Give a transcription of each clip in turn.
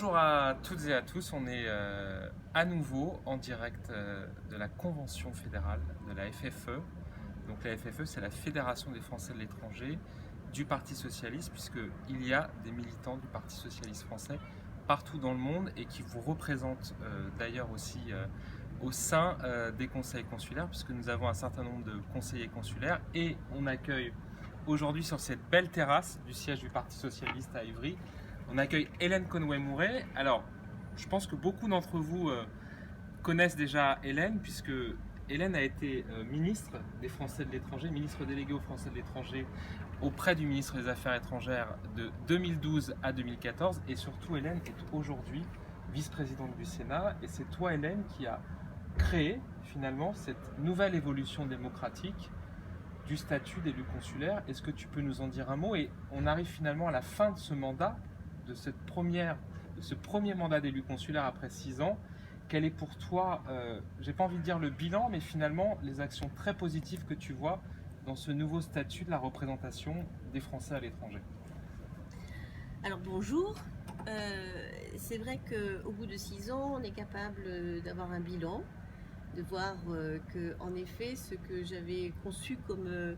Bonjour à toutes et à tous, on est à nouveau en direct de la Convention fédérale de la FFE. Donc la FFE, c'est la Fédération des Français de l'étranger du Parti Socialiste, puisqu'il y a des militants du Parti Socialiste français partout dans le monde et qui vous représentent d'ailleurs aussi au sein des conseils consulaires, puisque nous avons un certain nombre de conseillers consulaires et on accueille aujourd'hui sur cette belle terrasse du siège du Parti Socialiste à Ivry, on accueille Hélène Conway-Mouret. Alors, je pense que beaucoup d'entre vous connaissent déjà Hélène, puisque Hélène a été ministre des Français de l'étranger, ministre déléguée aux Français de l'étranger auprès du ministre des Affaires étrangères de 2012 à 2014. Et surtout, Hélène est aujourd'hui vice-présidente du Sénat. Et c'est toi, Hélène, qui a créé finalement cette nouvelle évolution démocratique du statut d'élu consulaire. Est-ce que tu peux nous en dire un mot? Et on arrive finalement à la fin de ce mandat, de ce premier mandat d'élu consulaire après 6 ans. Quel est pour toi, j'ai pas envie de dire le bilan, mais finalement les actions très positives que tu vois dans ce nouveau statut de la représentation des Français à l'étranger? Alors bonjour, c'est vrai qu'au bout de 6 ans, on est capable d'avoir un bilan, de voir que, en effet, ce que j'avais conçu comme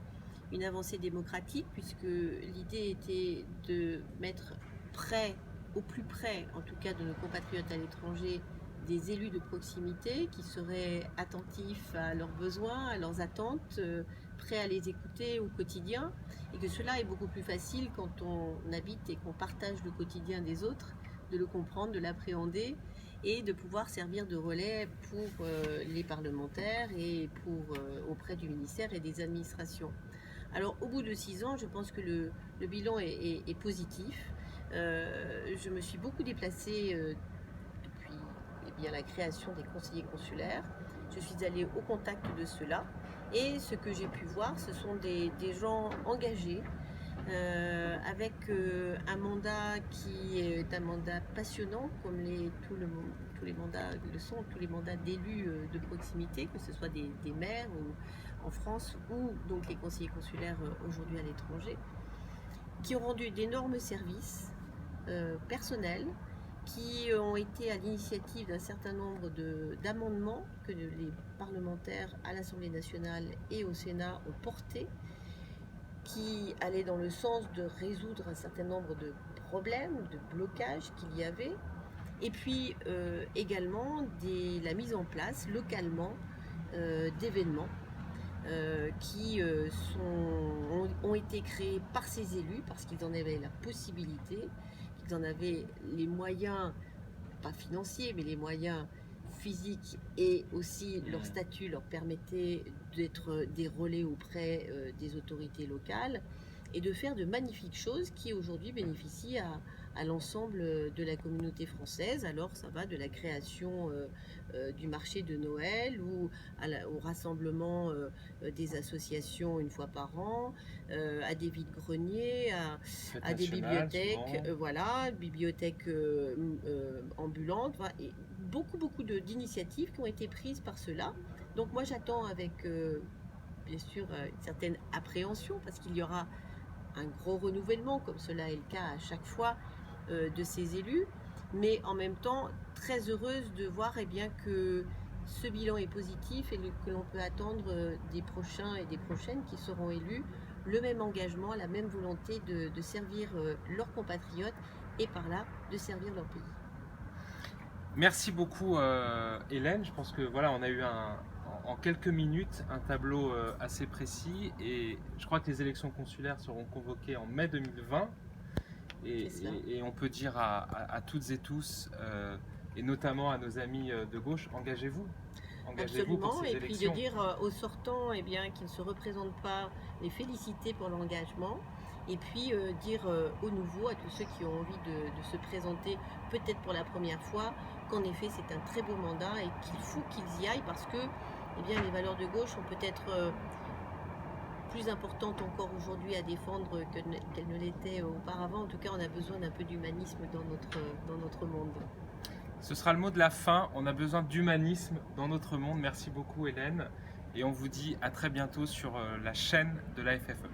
une avancée démocratique, puisque l'idée était de mettre près, au plus près, en tout cas de nos compatriotes à l'étranger, des élus de proximité qui seraient attentifs à leurs besoins, à leurs attentes, prêts à les écouter au quotidien, et que cela est beaucoup plus facile quand on habite et qu'on partage le quotidien des autres, de le comprendre, de l'appréhender et de pouvoir servir de relais pour les parlementaires et pour auprès du ministère et des administrations. Alors au bout de 6 ans, je pense que le bilan est positif. Je me suis beaucoup déplacée depuis la création des conseillers consulaires. Je suis allée au contact de ceux-là et ce que j'ai pu voir, ce sont des gens engagés, avec un mandat qui est un mandat passionnant, comme tous les mandats le sont, tous les mandats d'élus de proximité, que ce soit des maires en France ou donc les conseillers consulaires aujourd'hui à l'étranger, qui ont rendu d'énormes services personnels, qui ont été à l'initiative d'un certain nombre d'amendements que les parlementaires à l'Assemblée nationale et au Sénat ont portés, qui allaient dans le sens de résoudre un certain nombre de problèmes, de blocages qu'il y avait, et puis également la mise en place localement d'événements qui ont été créés par ces élus parce qu'ils en avaient la possibilité, qu'ils en avaient les moyens, pas financiers, mais les moyens physiques, et aussi leur statut leur permettait d'être des relais auprès des autorités locales et de faire de magnifiques choses qui aujourd'hui bénéficient à l'ensemble de la communauté française. Alors ça va de la création du marché de Noël ou au rassemblement des associations une fois par an, à des vides-greniers, à des bibliothèques, bibliothèques ambulantes, et beaucoup d'initiatives qui ont été prises par cela. Donc moi j'attends avec bien sûr une certaine appréhension, parce qu'il y aura un gros renouvellement, comme cela est le cas à chaque fois de ces élus, mais en même temps très heureuse de voir que ce bilan est positif et que l'on peut attendre des prochains et des prochaines qui seront élus le même engagement, la même volonté de servir leurs compatriotes et par là de servir leur pays. Merci beaucoup Hélène, je pense que voilà, on a eu en quelques minutes un tableau assez précis, et je crois que les élections consulaires seront convoquées en mai 2020 et on peut dire à toutes et tous et notamment à nos amis de gauche, engagez-vous pour ces et élections. puis de dire aux sortants qu'ils ne se représentent pas, les féliciter pour l'engagement, et puis dire aux nouveaux, à tous ceux qui ont envie de se présenter peut-être pour la première fois, qu'en effet c'est un très beau mandat et qu'il faut qu'ils y aillent, parce que les valeurs de gauche sont peut-être plus importantes encore aujourd'hui à défendre qu'elles ne l'étaient auparavant. En tout cas, on a besoin d'un peu d'humanisme dans notre monde. Ce sera le mot de la fin, on a besoin d'humanisme dans notre monde. Merci beaucoup Hélène, et on vous dit à très bientôt sur la chaîne de la FFE.